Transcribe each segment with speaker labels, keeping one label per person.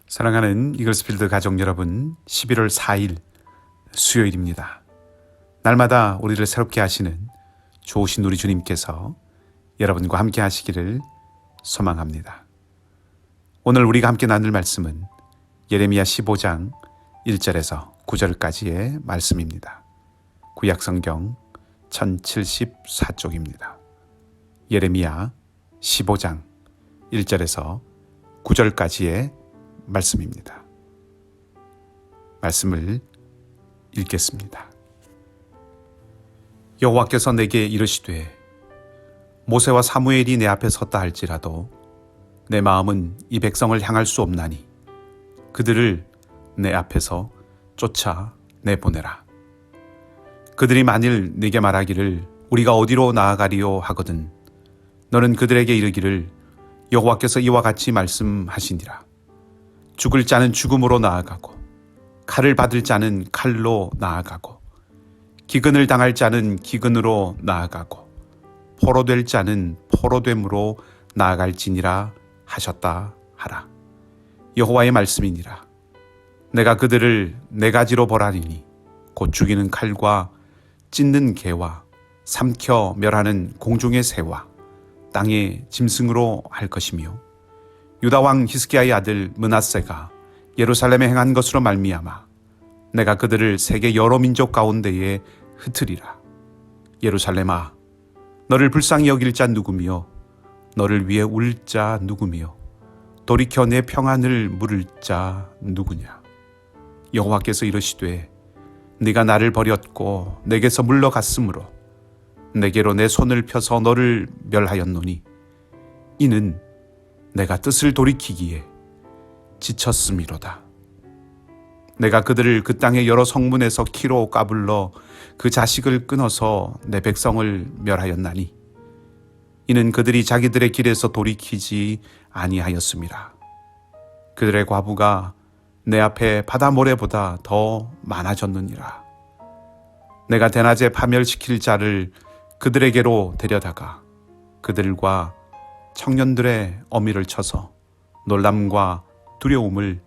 Speaker 1: 사랑하는 이글스필드 가족 여러분, 11월 4일 수요일입니다. 날마다 우리를 새롭게 하시는 좋으신 우리 주님께서 여러분과 함께 하시기를 소망합니다. 오늘 우리가 함께 나눌 말씀은 예레미야 15장 1절에서 9절까지의 말씀입니다. 구약성경 1074쪽입니다. 예레미야 15장 1절에서 9절까지의 말씀입니다. 말씀을 읽겠습니다. 여호와께서 내게 이르시되 모세와 사무엘이 내 앞에 섰다 할지라도 내 마음은 이 백성을 향할 수 없나니 그들을 내 앞에서 쫓아 내보내라. 그들이 만일 네게 말하기를 우리가 어디로 나아가리요 하거든 너는 그들에게 이르기를 여호와께서 이와 같이 말씀하시니라. 죽을 자는 죽음으로 나아가고 칼을 받을 자는 칼로 나아가고 기근을 당할 자는 기근으로 나아가고 포로될 자는 포로됨으로 나아갈지니라 하셨다 하라. 여호와의 말씀이니라. 내가 그들을 네 가지로 벌하리니 곧 죽이는 칼과 찢는 개와 삼켜 멸하는 공중의 새와 땅의 짐승으로 할 것이며 유다 왕 히스기야의 아들 므낫세가 예루살렘에 행한 것으로 말미암아 내가 그들을 세계 여러 민족 가운데에 흩으리라. 예루살렘아, 너를 불쌍히 여길 자 누구며 너를 위해 울 자 누구며 돌이켜 내 평안을 물을 자 누구냐. 여호와께서 이르시되 네가 나를 버렸고 내게서 물러갔으므로 내게로 내 손을 펴서 너를 멸하였노니 이는 내가 뜻을 돌이키기에 지쳤음이로다. 내가 그들을 그 땅의 여러 성문에서 키로 까불러 그 자식을 끊어서 내 백성을 멸하였나니 이는 그들이 자기들의 길에서 돌이키지 아니하였음이라. 그들의 과부가 내 앞에 바다 모래보다 더 많아졌느니라. 내가 대낮에 파멸시킬 자를 그들에게로 데려다가 그들과 청년들의 어미를 쳐서 놀람과 두려움을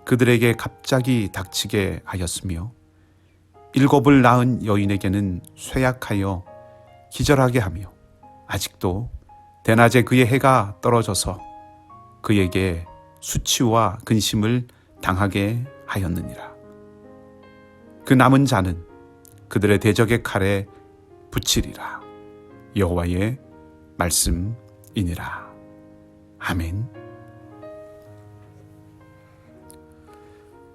Speaker 1: 그들에게 갑자기 닥치게 하였으며 일곱을 낳은 여인에게는 쇠약하여 기절하게 하며 아직도 대낮에 그의 해가 떨어져서 그에게 수치와 근심을 당하게 하였느니라. 그 남은 자는 그들의 대적의 칼에 붙이리라. 여호와의 말씀이니라. 아멘.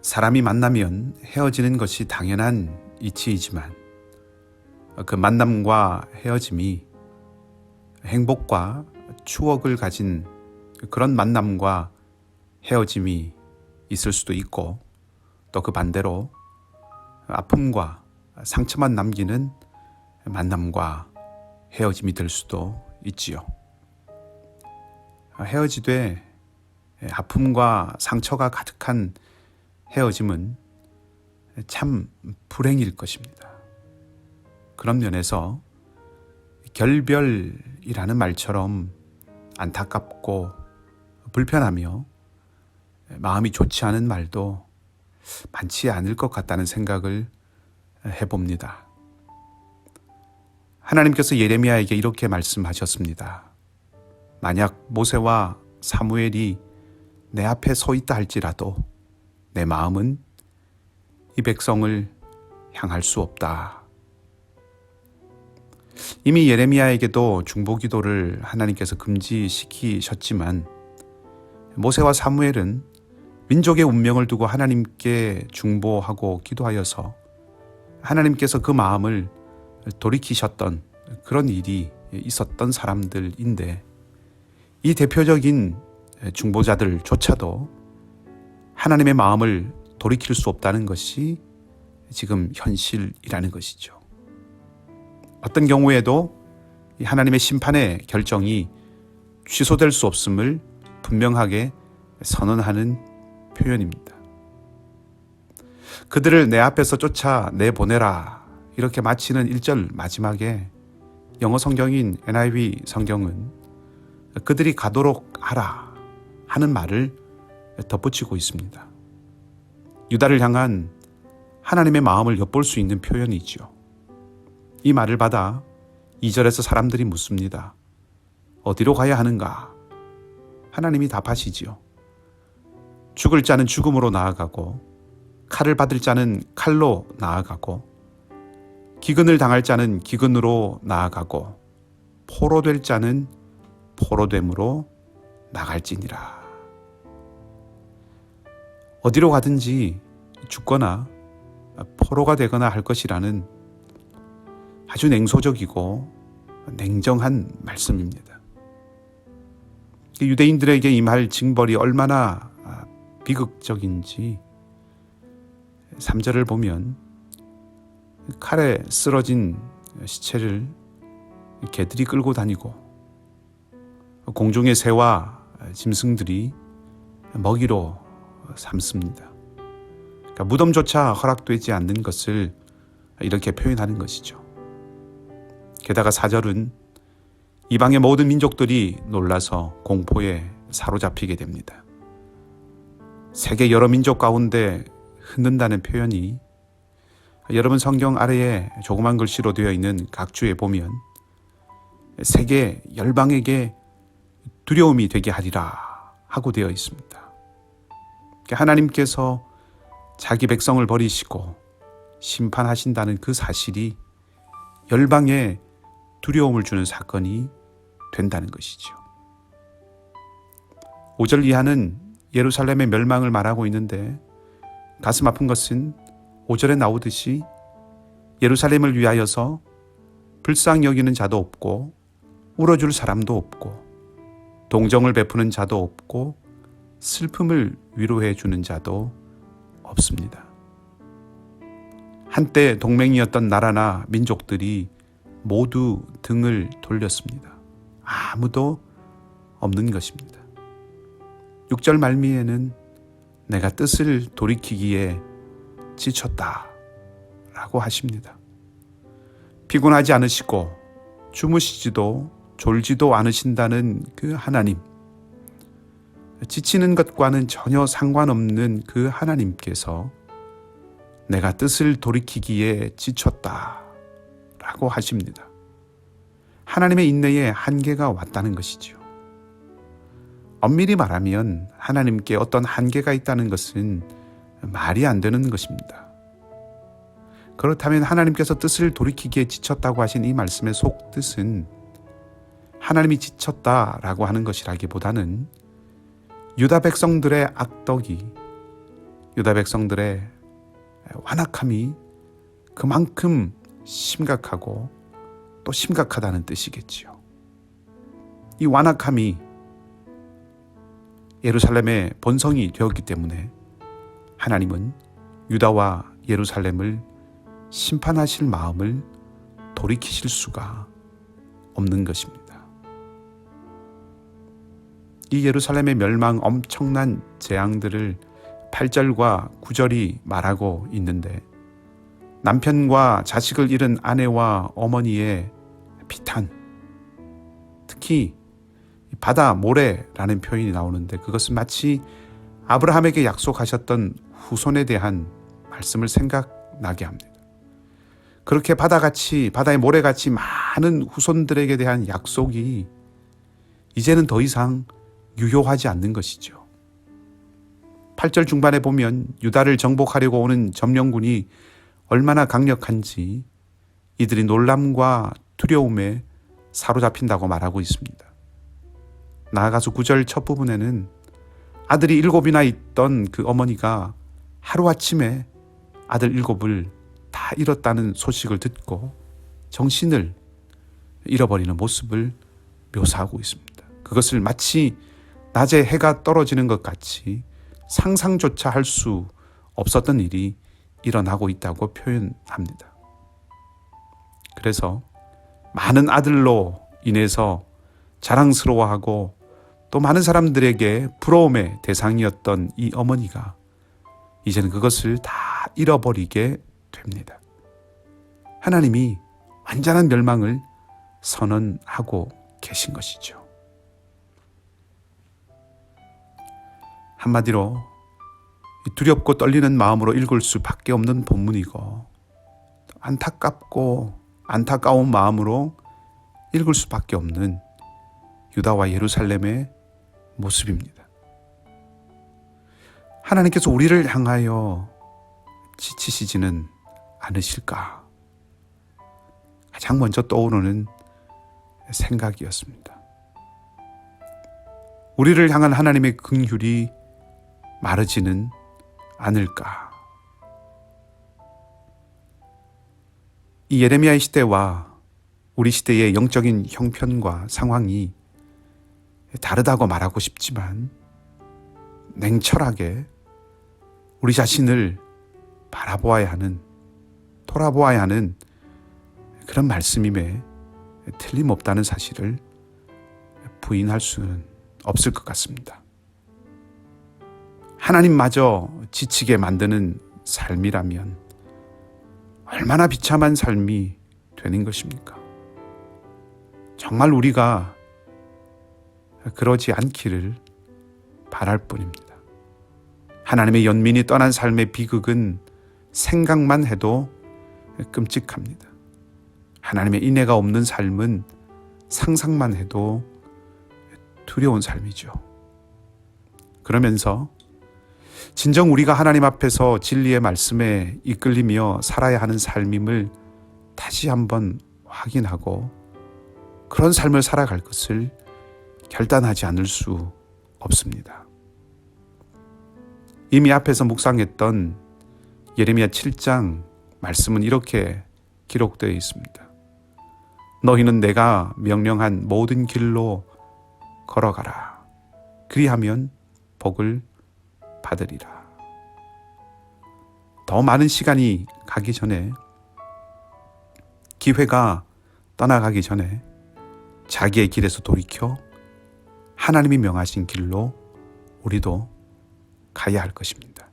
Speaker 1: 사람이 만나면 헤어지는 것이 당연한 이치이지만 그 만남과 헤어짐이 행복과 추억을 가진 그런 만남과 헤어짐이 있을 수도 있고 또 그 반대로 아픔과 상처만 남기는 만남과 헤어짐이 될 수도 있지요. 헤어지되 아픔과 상처가 가득한 헤어짐은 참 불행일 것입니다. 그런 면에서 결별이라는 말처럼 안타깝고 불편하며 마음이 좋지 않은 말도 많지 않을 것 같다는 생각을 해봅니다. 하나님께서 예레미야에게 이렇게 말씀하셨습니다. 만약 모세와 사무엘이 내 앞에 서 있다 할지라도 내 마음은 이 백성을 향할 수 없다. 이미 예레미야에게도 중보기도를 하나님께서 금지시키셨지만 모세와 사무엘은 민족의 운명을 두고 하나님께 중보하고 기도하여서 하나님께서 그 마음을 돌이키셨던 그런 일이 있었던 사람들인데 이 대표적인 중보자들조차도 하나님의 마음을 돌이킬 수 없다는 것이 지금 현실이라는 것이죠. 어떤 경우에도 하나님의 심판의 결정이 취소될 수 없음을 분명하게 선언하는 표현입니다. 그들을 내 앞에서 쫓아 내보내라 이렇게 마치는 1절 마지막에 영어 성경인 NIV 성경은 그들이 가도록 하라 하는 말을 덧붙이고 있습니다. 유다를 향한 하나님의 마음을 엿볼 수 있는 표현이죠. 이 말을 받아 2절에서 사람들이 묻습니다. 어디로 가야 하는가? 하나님이 답하시지요. 죽을 자는 죽음으로 나아가고 칼을 받을 자는 칼로 나아가고 기근을 당할 자는 기근으로 나아가고 포로될 자는 포로됨으로 나갈지니라. 어디로 가든지 죽거나 포로가 되거나 할 것이라는 아주 냉소적이고 냉정한 말씀입니다. 유대인들에게 임할 징벌이 얼마나 비극적인지 3절을 보면 칼에 쓰러진 시체를 개들이 끌고 다니고 공중의 새와 짐승들이 먹이로 삼습니다. 그러니까 무덤조차 허락되지 않는 것을 이렇게 표현하는 것이죠. 게다가 4절은 이방의 모든 민족들이 놀라서 공포에 사로잡히게 됩니다. 세계 여러 민족 가운데 흔든다는 표현이 여러분 성경 아래에 조그만 글씨로 되어 있는 각주에 보면 세계 열방에게 두려움이 되게 하리라 하고 되어 있습니다. 하나님께서 자기 백성을 버리시고 심판하신다는 그 사실이 열방에 두려움을 주는 사건이 된다는 것이죠. 5절 이하는 예루살렘의 멸망을 말하고 있는데 가슴 아픈 것은 5절에 나오듯이 예루살렘을 위하여서 불쌍히 여기는 자도 없고 울어줄 사람도 없고 동정을 베푸는 자도 없고 슬픔을 위로해 주는 자도 없습니다. 한때 동맹이었던 나라나 민족들이 모두 등을 돌렸습니다. 아무도 없는 것입니다. 6절 말미에는 내가 뜻을 돌이키기에 지쳤다 라고 하십니다. 피곤하지 않으시고 주무시지도 졸지도 않으신다는 그 하나님, 지치는 것과는 전혀 상관없는 그 하나님께서 내가 뜻을 돌이키기에 지쳤다 라고 하십니다. 하나님의 인내에 한계가 왔다는 것이죠. 엄밀히 말하면 하나님께 어떤 한계가 있다는 것은 말이 안 되는 것입니다. 그렇다면 하나님께서 뜻을 돌이키기에 지쳤다고 하신 이 말씀의 속뜻은 하나님이 지쳤다라고 하는 것이라기보다는 유다 백성들의 악덕이, 유다 백성들의 완악함이 그만큼 심각하고 또 심각하다는 뜻이겠지요. 이 완악함이 예루살렘의 본성이 되었기 때문에 하나님은 유다와 예루살렘을 심판하실 마음을 돌이키실 수가 없는 것입니다. 이 예루살렘의 멸망, 엄청난 재앙들을 8절과 9절이 말하고 있는데 남편과 자식을 잃은 아내와 어머니의 비탄, 특히 바다 모래라는 표현이 나오는데 그것은 마치 아브라함에게 약속하셨던 후손에 대한 말씀을 생각나게 합니다. 그렇게 바다같이, 바다의 모래같이 많은 후손들에게 대한 약속이 이제는 더 이상 유효하지 않는 것이죠. 8절 중반에 보면 유다를 정복하려고 오는 점령군이 얼마나 강력한지 이들이 놀람과 두려움에 사로잡힌다고 말하고 있습니다. 나아가서 9절 첫 부분에는 아들이 7이나 있던 그 어머니가 하루아침에 아들 7을 다 잃었다는 소식을 듣고 정신을 잃어버리는 모습을 묘사하고 있습니다. 그것을 마치 낮에 해가 떨어지는 것 같이 상상조차 할 수 없었던 일이 일어나고 있다고 표현합니다. 그래서 많은 아들로 인해서 자랑스러워하고 또 많은 사람들에게 부러움의 대상이었던 이 어머니가 이제는 그것을 다 잃어버리게 됩니다. 하나님이 완전한 멸망을 선언하고 계신 것이죠. 한마디로 두렵고 떨리는 마음으로 읽을 수밖에 없는 본문이고, 안타깝고 안타까운 마음으로 읽을 수밖에 없는 유다와 예루살렘의 모습입니다. 하나님께서 우리를 향하여 지치시지는 않으실까? 가장 먼저 떠오르는 생각이었습니다. 우리를 향한 하나님의 긍휼이 마르지는 않을까? 이 예레미야의 시대와 우리 시대의 영적인 형편과 상황이 다르다고 말하고 싶지만, 냉철하게 우리 자신을 바라보아야 하는, 돌아보아야 하는 그런 말씀임에 틀림없다는 사실을 부인할 수는 없을 것 같습니다. 하나님마저 지치게 만드는 삶이라면 얼마나 비참한 삶이 되는 것입니까? 정말 우리가 그러지 않기를 바랄 뿐입니다. 하나님의 연민이 떠난 삶의 비극은 생각만 해도 끔찍합니다. 하나님의 인애가 없는 삶은 상상만 해도 두려운 삶이죠. 그러면서 진정 우리가 하나님 앞에서 진리의 말씀에 이끌리며 살아야 하는 삶임을 다시 한번 확인하고 그런 삶을 살아갈 것을 결단하지 않을 수 없습니다. 이미 앞에서 묵상했던 예레미야 7장 말씀은 이렇게 기록되어 있습니다. 너희는 내가 명령한 모든 길로 걸어가라. 그리하면 복을 받으리라. 더 많은 시간이 가기 전에, 기회가 떠나가기 전에 자기의 길에서 돌이켜 하나님이 명하신 길로 우리도 가야 할 것입니다.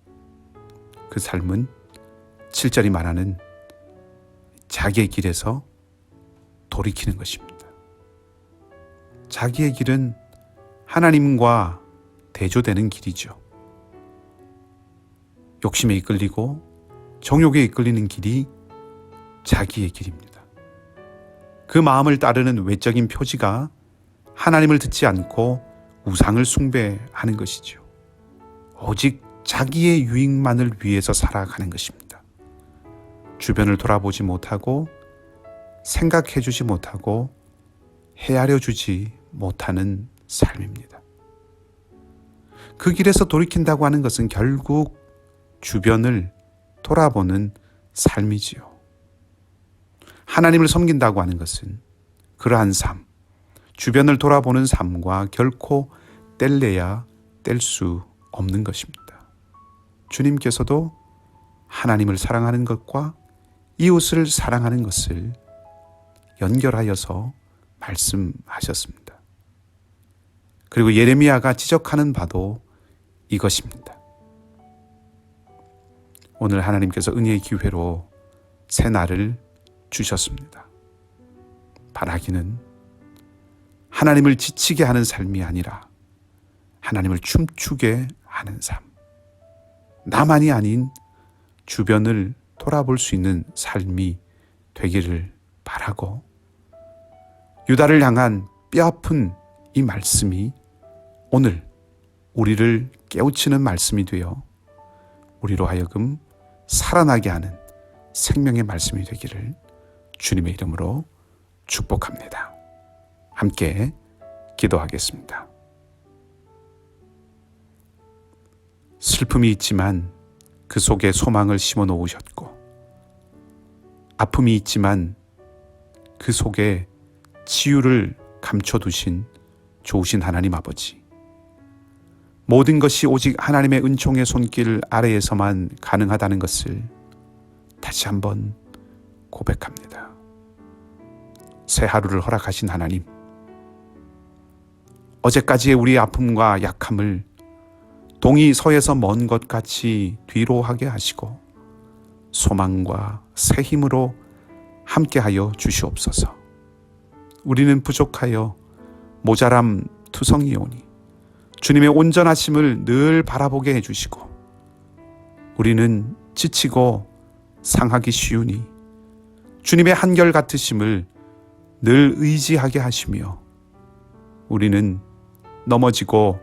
Speaker 1: 그 삶은 7절이 말하는 자기의 길에서 돌이키는 것입니다. 자기의 길은 하나님과 대조되는 길이죠. 욕심에 이끌리고 정욕에 이끌리는 길이 자기의 길입니다. 그 마음을 따르는 외적인 표지가 하나님을 듣지 않고 우상을 숭배하는 것이죠. 오직 자기의 유익만을 위해서 살아가는 것입니다. 주변을 돌아보지 못하고 생각해 주지 못하고 헤아려 주지 못하는 삶입니다. 그 길에서 돌이킨다고 하는 것은 결국 주변을 돌아보는 삶이지요. 하나님을 섬긴다고 하는 것은 그러한 삶, 주변을 돌아보는 삶과 결코 뗄래야 뗄 수 없는 것입니다. 주님께서도 하나님을 사랑하는 것과 이웃을 사랑하는 것을 연결하여서 말씀하셨습니다. 그리고 예레미야가 지적하는 바도 이것입니다. 오늘 하나님께서 은혜의 기회로 새 날을 주셨습니다. 바라기는 하나님을 지치게 하는 삶이 아니라 하나님을 춤추게 하는 삶, 나만이 아닌 주변을 돌아볼 수 있는 삶이 되기를 바라고, 유다를 향한 뼈아픈 이 말씀이 오늘 우리를 깨우치는 말씀이 되어 우리로 하여금 살아나게 하는 생명의 말씀이 되기를 주님의 이름으로 축복합니다. 함께 기도하겠습니다. 슬픔이 있지만 그 속에 소망을 심어 놓으셨고, 아픔이 있지만 그 속에 치유를 감춰두신 좋으신 하나님 아버지, 모든 것이 오직 하나님의 은총의 손길 아래에서만 가능하다는 것을 다시 한번 고백합니다. 새 하루를 허락하신 하나님, 어제까지의 우리의 아픔과 약함을 동이 서에서 먼 것 같이 뒤로 하게 하시고 소망과 새 힘으로 함께하여 주시옵소서. 우리는 부족하여 모자람 투성이오니 주님의 온전하심을 늘 바라보게 해주시고 우리는 지치고 상하기 쉬우니 주님의 한결같으심을 늘 의지하게 하시며 우리는 넘어지고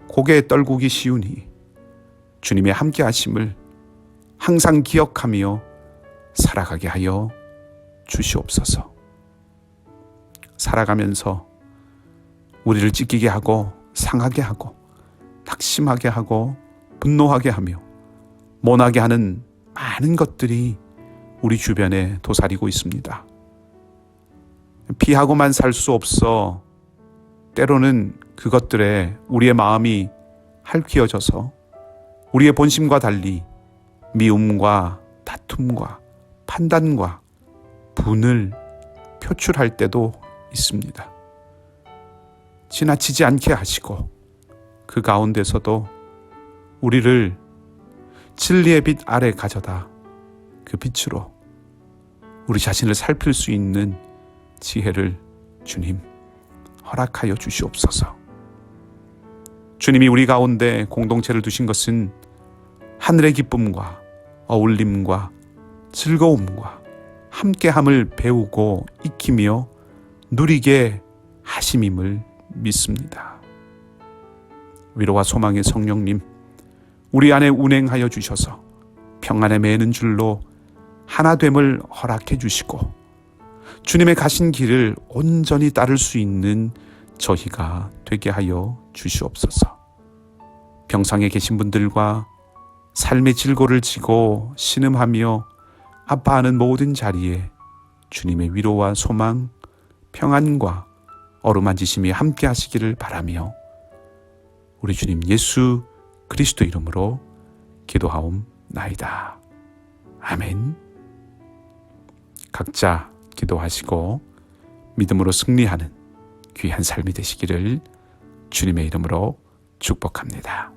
Speaker 1: 고개 떨구기 쉬우니 주님의 함께 하심을 항상 기억하며 살아가게 하여 주시옵소서. 살아가면서 우리를 찢기게 하고 상하게 하고 낙심하게 하고 분노하게 하며 모나게 하는 많은 것들이 우리 주변에 도사리고 있습니다. 피하고만 살 수 없어 때로는 그것들에 우리의 마음이 할퀴어져서 우리의 본심과 달리 미움과 다툼과 판단과 분을 표출할 때도 있습니다. 지나치지 않게 하시고 그 가운데서도 우리를 진리의 빛 아래 가져다 그 빛으로 우리 자신을 살필 수 있는 지혜를 주님 허락하여 주시옵소서. 주님이 우리 가운데 공동체를 두신 것은 하늘의 기쁨과 어울림과 즐거움과 함께함을 배우고 익히며 누리게 하심임을 믿습니다. 위로와 소망의 성령님, 우리 안에 운행하여 주셔서 평안에 매는 줄로 하나됨을 허락해 주시고 주님의 가신 길을 온전히 따를 수 있는 저희가 되게 하여 주시옵소서. 병상에 계신 분들과 삶의 질고를 지고 신음하며 아파하는 모든 자리에 주님의 위로와 소망, 평안과 어루만지심이 함께 하시기를 바라며 우리 주님 예수 그리스도 이름으로 기도하옵나이다. 아멘. 각자 기도하시고 믿음으로 승리하는 귀한 삶이 되시기를 주님의 이름으로 축복합니다.